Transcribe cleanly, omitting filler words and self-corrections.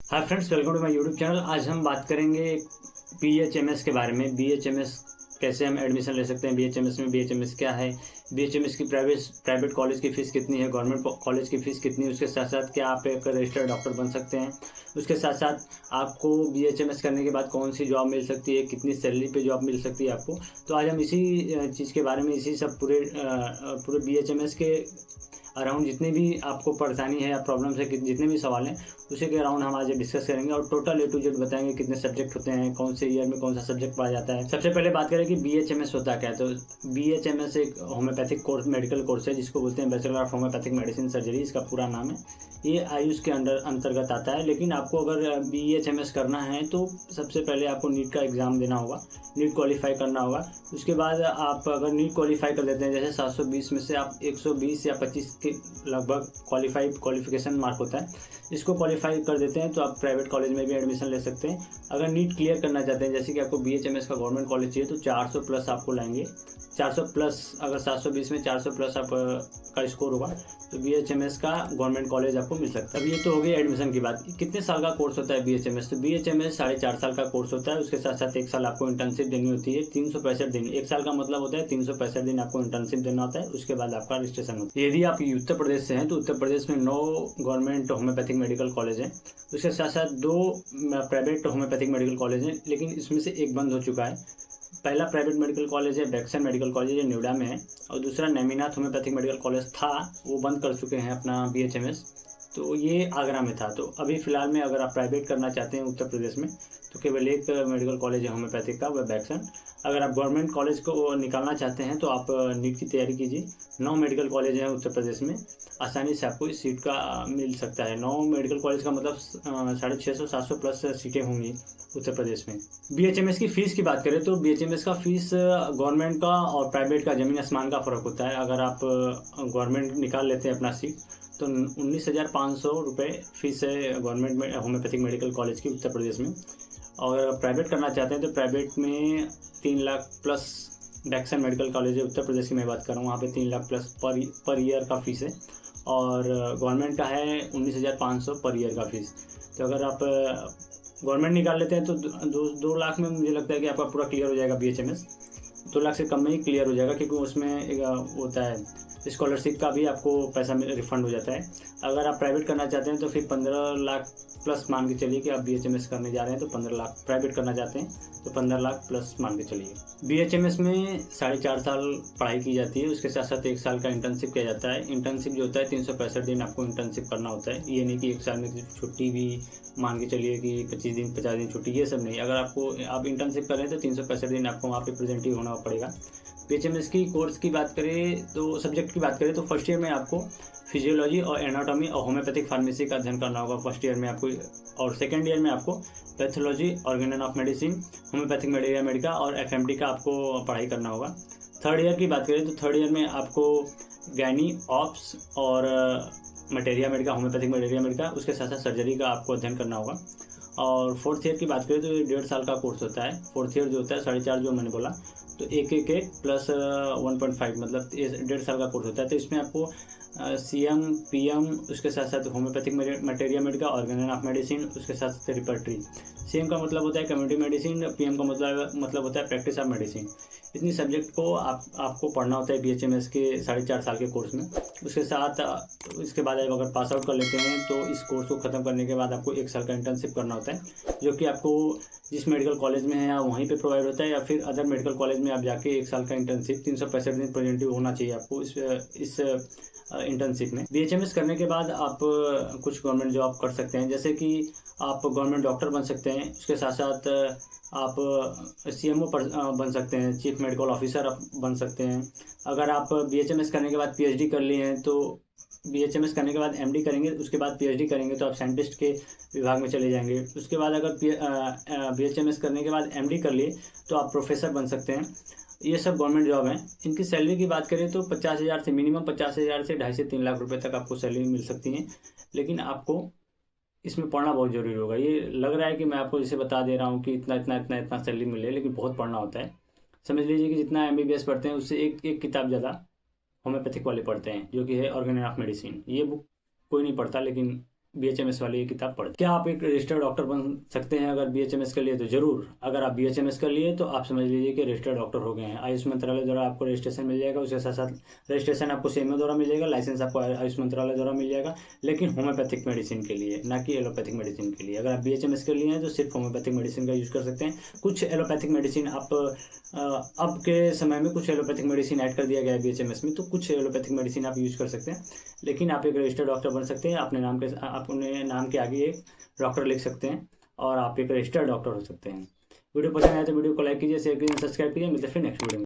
Hi friends, welcome to my YouTube channel. आज हम बात करेंगे बीएचएमएस के बारे में। बीएचएमएस कैसे हम एडमिशन ले सकते हैं बीएचएमएस में, बीएचएमएस क्या है, बीएचएमएस की प्राइवेट कॉलेज की फ़ीस कितनी है, गवर्नमेंट कॉलेज की फ़ीस कितनी है, उसके साथ साथ क्या आप एक रजिस्टर्ड डॉक्टर बन सकते हैं, उसके साथ साथ आपको बीएचएमएस करने के बाद कौन सी जॉब मिल सकती है, कितनी सैलरी पे जॉब मिल सकती है आपको। तो आज हम इसी चीज़ के बारे में, इसी सब पूरे बीएचएमएस के अराउंड जितनी भी आपको परेशानी है या प्रॉब्लम्स है, जितने भी सवाल हैं उसी के अराउंड हम आज डिस्कस करेंगे और टोटल ए टू जेड बताएंगे कितने सब्जेक्ट होते हैं, कौन से ईयर में कौन सा सब्जेक्ट पढ़ा जाता है। सबसे पहले बात करें कि बीएचएमएस होता क्या है। तो बीएचएमएस एक होम्योपैथिक कोर्स, मेडिकल कोर्स है जिसको बोलते हैं bachelor of homeopathic medicine surgery, इसका पूरा नाम है। ये आयुष के अंतर्गत आता है। लेकिन आपको अगर बीएचएमएस करना है तो सबसे पहले आपको नीट का एग्ज़ाम देना होगा, नीट क्वालिफाई करना होगा। उसके बाद आप अगर नीट क्वालिफाई कर लेते हैं, जैसे 720 में से आप 120 या 25 के लगभग क्वालिफिकेशन मार्क होता है, इसको क्वालिफाई कर देते हैं तो आप प्राइवेट कॉलेज में भी एडमिशन ले सकते हैं। अगर नीट क्लियर करना चाहते हैं, जैसे कि आपको बीएचएमएस का गवर्नमेंट कॉलेज चाहिए, तो 400 प्लस आपको लाएंगे। 400 प्लस, अगर 720 में 400 प्लस आप का स्कोर होगा तो बीएचएमएस का गवर्नमेंट कॉलेज आपको मिल सकता है। अब ये तो हो गई एडमिशन की बात। कितने साल का कोर्स होता है बीएचएमएस? तो बीएचएमएस 4.5 साल का कोर्स होता है। उसके साथ साथ 1 साल आपको इंटर्नशिप देनी होती है। 365 दिन, 1 साल का मतलब होता है 365 दिन आपको इंटर्नशिप देना होता है। उसके बाद आपका रजिस्ट्रेशन होता है। यदि आप उत्तर प्रदेश से हैं तो उत्तर प्रदेश में 9 गवर्नमेंट होम्योपैथिक मेडिकल कॉलेज हैं। उसके साथ साथ 2 प्राइवेट होम्योपैथिक मेडिकल कॉलेज हैं, लेकिन इसमें से एक बंद हो चुका है। पहला प्राइवेट मेडिकल कॉलेज है बैक्सन मेडिकल कॉलेज, है नोएडा में है, और दूसरा नेमिनाथ होम्योपैथिक मेडिकल कॉलेज था, वो बंद कर चुके हैं अपना बीएचएमएस। तो ये आगरा में था। तो अभी फ़िलहाल में अगर आप प्राइवेट करना चाहते हैं उत्तर प्रदेश में तो केवल एक मेडिकल कॉलेज है होम्योपैथिक का, वह बैक्सन। अगर आप गवर्नमेंट कॉलेज को निकालना चाहते हैं तो आप नीट की तैयारी कीजिए। 9 मेडिकल कॉलेज हैं उत्तर प्रदेश में, आसानी से आपको इस सीट का मिल सकता है। 9 मेडिकल कॉलेज का मतलब 650-700 प्लस सीटें होंगी उत्तर प्रदेश में। बीएचएमएस की फ़ीस की बात करें तो बीएचएमएस का फ़ीस गवर्नमेंट का और प्राइवेट का ज़मीन आसमान का फ़र्क होता है। अगर आप गवर्नमेंट निकाल लेते हैं अपना सीट तो 19,500 रुपये फ़ीस है गवर्नमेंट में होम्योपैथिक मेडिकल कॉलेज की उत्तर प्रदेश में। और प्राइवेट करना चाहते हैं तो प्राइवेट में 3 लाख प्लस, बैक्सन मेडिकल कॉलेज है उत्तर प्रदेश की मैं बात कर रहा हूँ, वहाँ पे 3 लाख प्लस पर ईयर का फ़ीस है। और गवर्नमेंट का है 19,500 पर ईयर का फ़ीस। तो अगर आप गवर्नमेंट निकाल लेते हैं तो 2 लाख में मुझे लगता है कि आपका पूरा क्लियर हो जाएगा बीएचएमएस। 2 लाख से कम में ही क्लियर हो जाएगा, क्योंकि उसमें एक होता है स्कॉलरशिप का भी आपको पैसा रिफंड हो जाता है। अगर आप प्राइवेट करना चाहते हैं तो फिर 15 लाख प्लस मान के चलिए कि आप बीएचएमएस करने जा रहे हैं तो 15 लाख, प्राइवेट करना चाहते हैं तो 15 लाख प्लस मान के चलिए। बीएचएमएस में 4.5 साल पढ़ाई की जाती है। उसके साथ साथ 1 साल का इंटर्नशिप किया जाता है। इंटर्नशिप जो होता है 365 दिन आपको इंटर्नशिप करना होता है। ये नहीं कि 1 साल में छुट्टी भी मान के चलिए कि 25 दिन 50 दिन छुट्टी, ये सब नहीं। अगर आप इंटर्नशिप कर रहे हैं तो 365 दिन आपको वहाँ पे प्रेजेंट ही होना पड़ेगा। बीएचएमएस की कोर्स की बात करें तो सब्जेक्ट की बात करें तो फर्स्ट ईयर में आपको फिजियोलॉजी और एनाटॉमी और होम्योपैथिक फार्मेसी का अध्ययन करना होगा फर्स्ट ईयर में आपको। और सेकेंड ईयर में आपको pathology, Organon of medicine, homeopathic malaria Medica और एफएमडी का आपको पढ़ाई करना होगा। थर्ड ईयर की बात करें तो थर्ड ईयर में आपको गैनी ऑप्स और materia Medica, homeopathic malaria Medica, उसके साथ साथ सर्जरी का आपको अध्ययन करना होगा। और फोर्थ ईयर की बात करें तो ये 1.5 साल का कोर्स होता है। फोर्थ ईयर जो होता है 4.5 जो मैंने बोला, तो एक प्लस 1.5 मतलब 1.5 साल का कोर्स होता है। तो इसमें आपको सीएम, पीएम, उसके साथ साथ homeopathic materia Medica, Organon of medicine, उसके साथ साथ रिपर्टरी। सीएम का मतलब होता है कम्युनिटी मेडिसिन, पीएम का मतलब होता है प्रैक्टिस ऑफ मेडिसिन। इतनी सब्जेक्ट को आपको पढ़ना होता है बीएचएमएस के 4.5 साल के कोर्स में। उसके साथ इसके बाद आप अगर पास आउट कर लेते हैं तो इस कोर्स को ख़त्म करने के बाद आपको 1 साल का इंटर्नशिप करना होता है, जो कि आपको जिस मेडिकल कॉलेज में है या वहीं पे प्रोवाइड होता है, या फिर अदर मेडिकल कॉलेज में आप जाके 1 साल का इंटर्नशिप 365 दिन प्रेजेंटिव होना चाहिए आपको इस इंटर्नशिप में। बीएचएमएस करने के बाद आप कुछ गवर्नमेंट जॉब कर सकते हैं, जैसे कि आप गवर्नमेंट डॉक्टर बन सकते हैं। उसके साथ साथ आप सीएमओ बन सकते हैं, चीफ मेडिकल ऑफिसर आप बन सकते हैं। अगर आप बीएचएमएस करने के बाद पीएचडी कर लिए हैं तो बीएचएमएस करने के बाद एमडी करेंगे, उसके बाद पीएचडी करेंगे तो आप साइंटिस्ट के विभाग में चले जाएंगे। उसके बाद अगर बीएचएमएस करने के बाद एमडी कर लिए तो आप प्रोफेसर बन सकते हैं। ये सब गवर्नमेंट जॉब हैं। इनकी सैलरी की बात करें तो 50,000 से मिनिमम 50,000 से 2.5 से 3 लाख रुपए तक आपको सैलरी मिल सकती है। लेकिन आपको इसमें पढ़ना बहुत ज़रूरी होगा। ये लग रहा है कि मैं आपको जैसे बता दे रहा हूँ कि इतना इतना इतना इतना सैलरी मिले, लेकिन बहुत पढ़ना होता है। समझ लीजिए कि जितना एमबीबीएस पढ़ते हैं उससे एक किताब ज़्यादा होम्योपैथिक वाले पढ़ते हैं, जो कि है ऑर्गेनन ऑफ मेडिसिन। ये बुक कोई नहीं पढ़ता, लेकिन BHMS वाली ये किताब पढ़। क्या आप एक रजिस्टर्ड डॉक्टर बन सकते हैं अगर BHMS कर लिए? तो जरूर। अगर आप BHMS कर लिए तो आप समझ लीजिए कि रजिस्टर्ड डॉक्टर हो गए हैं। आयुष मंत्रालय द्वारा आपको रजिस्ट्रेशन मिल जाएगा, उसके साथ साथ रजिस्ट्रेशन आपको CMO द्वारा मिल जाएगा, लाइसेंस आपको आयुष मंत्रालय द्वारा मिल जाएगा, लेकिन होम्योपैथिक मेडिसिन के लिए, ना कि एलोपैथिक मेडिसिन के लिए। अगर आप BHMS कर लिए हैं तो सिर्फ होम्योपैथिक मेडिसिन का यूज़ कर सकते हैं। कुछ एलोपैथिक मेडिसिन आप अब के समय में कुछ एलोपैथिक मेडिसिन ऐड कर दिया गया है BHMS में, तो कुछ एलोपैथिक मेडिसिन आप यूज़ कर सकते हैं। लेकिन आप एक रजिस्टर्ड डॉक्टर बन सकते हैं। अपने नाम के आगे एक डॉक्टर लिख सकते हैं और आप एक रजिस्टर्ड डॉक्टर हो सकते हैं। वीडियो पसंद आए तो वीडियो को लाइक कीजिए, शेयर कीजिए, सब्सक्राइब कीजिए। मिलते हैं फिर नेक्स्ट वीडियो में।